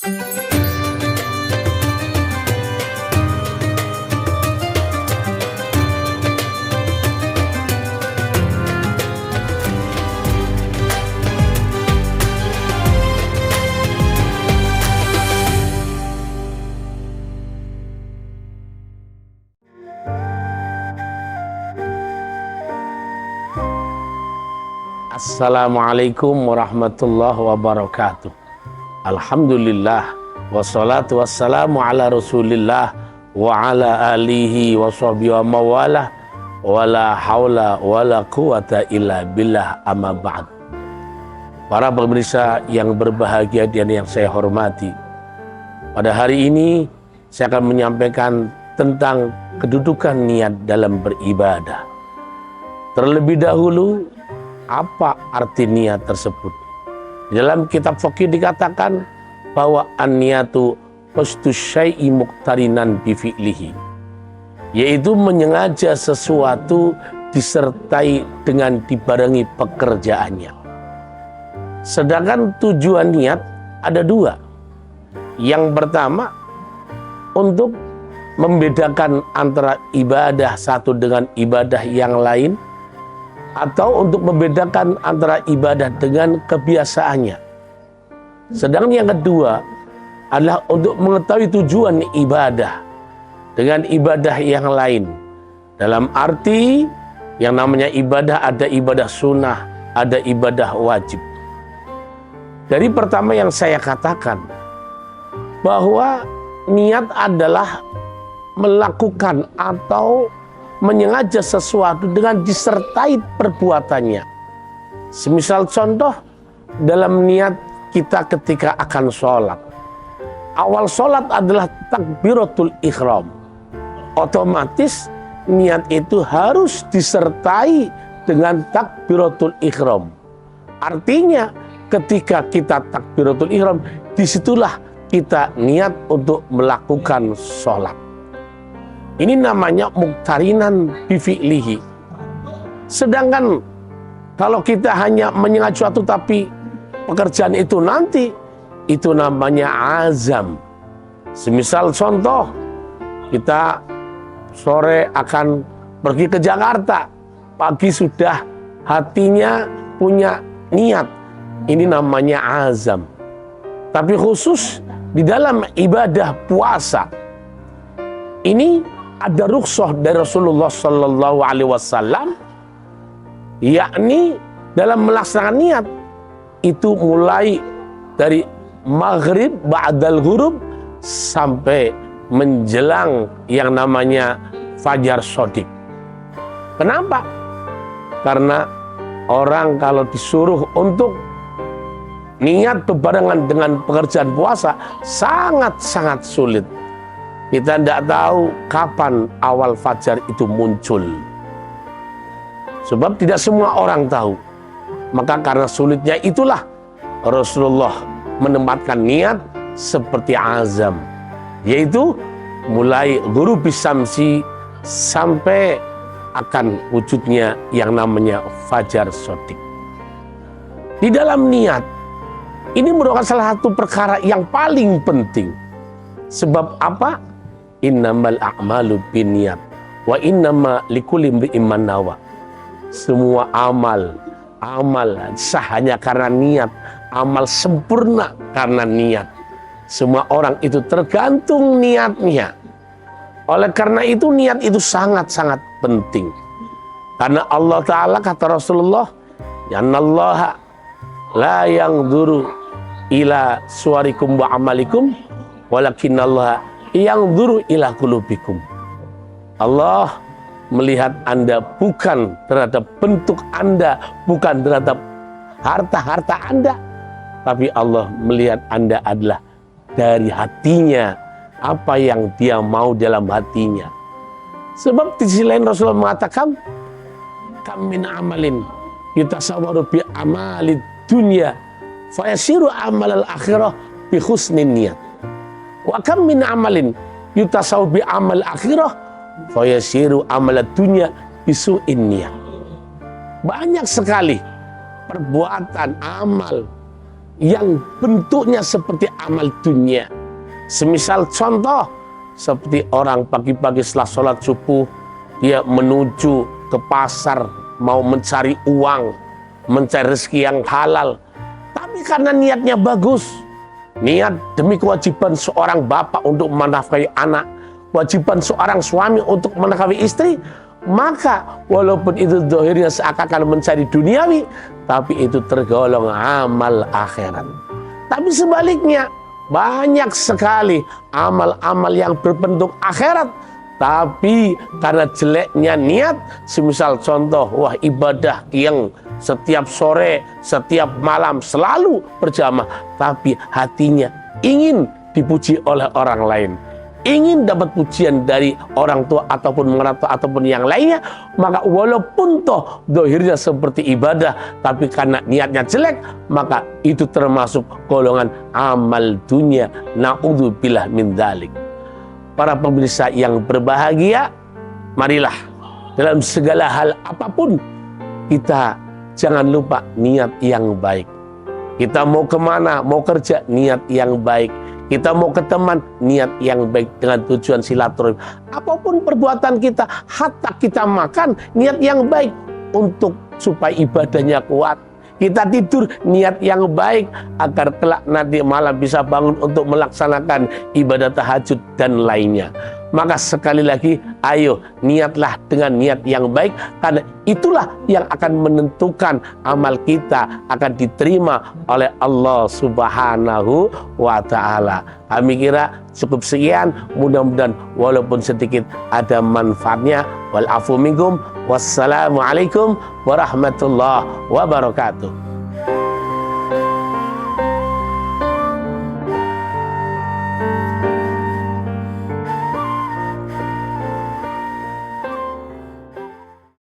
Assalamualaikum warahmatullahi wabarakatuh. Alhamdulillah wassalatu wassalamu ala rasulillah wa ala alihi wa sahbihi wa mawalah wa la hawla wa la quwata illa billah amma ba'd. Para pemirsa yang berbahagia dan yang saya hormati, pada hari ini saya akan menyampaikan tentang kedudukan niat dalam beribadah. Terlebih dahulu, apa arti niat tersebut? Dalam kitab fikih dikatakan bahwa an-niyatu qasdu syai'i muqtarinan bi fi'lihi, yaitu menyengaja sesuatu disertai dengan dibarengi pekerjaannya. Sedangkan tujuan niat ada dua. Yang pertama, untuk membedakan antara ibadah satu dengan ibadah yang lain, atau untuk membedakan antara ibadah dengan kebiasaannya. Sedangkan yang kedua adalah untuk mengetahui tujuan ibadah dengan ibadah yang lain. Dalam arti yang namanya ibadah, ada ibadah sunnah, ada ibadah wajib. Dari pertama yang saya katakan, bahwa niat adalah melakukan atau menyengaja sesuatu dengan disertai perbuatannya. Semisal contoh, dalam niat kita ketika akan sholat. Awal sholat adalah takbiratul ihram. Otomatis niat itu harus disertai dengan takbiratul ihram. Artinya ketika kita takbiratul ihram, disitulah kita niat untuk melakukan sholat. Ini namanya muqtarinan bi fi'lihi. Sedangkan kalau kita hanya menyengaja suatu tapi pekerjaan itu nanti, itu namanya azam. Semisal contoh, kita sore akan pergi ke Jakarta, pagi sudah hatinya punya niat. Ini namanya azam. Tapi khusus di dalam ibadah puasa, ini ada rukhsah dari Rasulullah Sallallahu Alaihi Wasallam, yakni dalam melaksanakan niat itu mulai dari maghrib ba'dal ghurub sampai menjelang yang namanya fajar shodiq. Kenapa? Karena orang kalau disuruh untuk niat berbarengan dengan pekerjaan puasa sangat-sangat sulit. Kita tidak tahu kapan awal fajar itu muncul. Sebab tidak semua orang tahu. Maka karena sulitnya itulah Rasulullah menempatkan niat seperti azam. Yaitu mulai ghurubis syamsi sampai akan wujudnya yang namanya fajar shodiq. Di dalam niat, ini merupakan salah satu perkara yang paling penting. Sebab apa? Innamal a'malu binniyat wa innama likulli imri'in ma nawa. Semua amal sah hanya karena niat, amal sempurna karena niat. Semua orang itu tergantung niatnya. Oleh karena itu niat itu sangat-sangat penting. Karena Allah Ta'ala kata Rasulullah, "Yannallaha la yanzuru ila suwarikum wa amalikum walakinallaha yang duru ila qulubikum." Allah melihat Anda bukan terhadap bentuk Anda, bukan terhadap harta-harta Anda, tapi Allah melihat Anda adalah dari hatinya, apa yang dia mau dalam hatinya. Sebab di sisi lain Rasulullah mengatakan, kam min amalin yutasawwaru bi amalid dunya fayasiru amalal akhirah bi husnin niyat. Wa kam min amalin yutasaw bi amal akhirah fayasiru amal dunya bisu'in niyah. Banyak sekali perbuatan amal yang bentuknya seperti amal dunia. Semisal contoh, seperti orang pagi-pagi setelah sholat subuh, dia menuju ke pasar, mau mencari uang, mencari rezeki yang halal. Tapi karena niatnya bagus, niat demi kewajiban seorang bapak untuk menafkahi anak, kewajiban seorang suami untuk menafkahi istri, maka walaupun itu zahirnya seakan-akan mencari duniawi, tapi itu tergolong amal akhirat. Tapi sebaliknya, banyak sekali amal-amal yang berbentuk akhirat, tapi karena jeleknya niat, semisal contoh, wah ibadah yang setiap sore, setiap malam selalu berjamaah, tapi hatinya ingin dipuji oleh orang lain, ingin dapat pujian dari orang tua ataupun mertua ataupun yang lainnya, maka walaupun toh zahirnya seperti ibadah, tapi karena niatnya jelek, maka itu termasuk golongan amal dunia. Na'udzubillah min dzalik. Para pemirsa yang berbahagia, marilah dalam segala hal apapun kita jangan lupa niat yang baik. Kita mau kemana, mau kerja, niat yang baik. Kita mau ke teman, niat yang baik dengan tujuan silaturahim. Apapun perbuatan kita, hatta kita makan, niat yang baik untuk supaya ibadahnya kuat. Kita tidur, niat yang baik agar kelak nanti malam bisa bangun untuk melaksanakan ibadah tahajud dan lainnya. Maka sekali lagi, ayo niatlah dengan niat yang baik, karena itulah yang akan menentukan amal kita akan diterima oleh Allah Subhanahu wa Ta'ala. Kami kira cukup sekian, mudah-mudahan walaupun sedikit ada manfaatnya. Wal afu minkum, wassalamualaikum warahmatullahi wabarakatuh.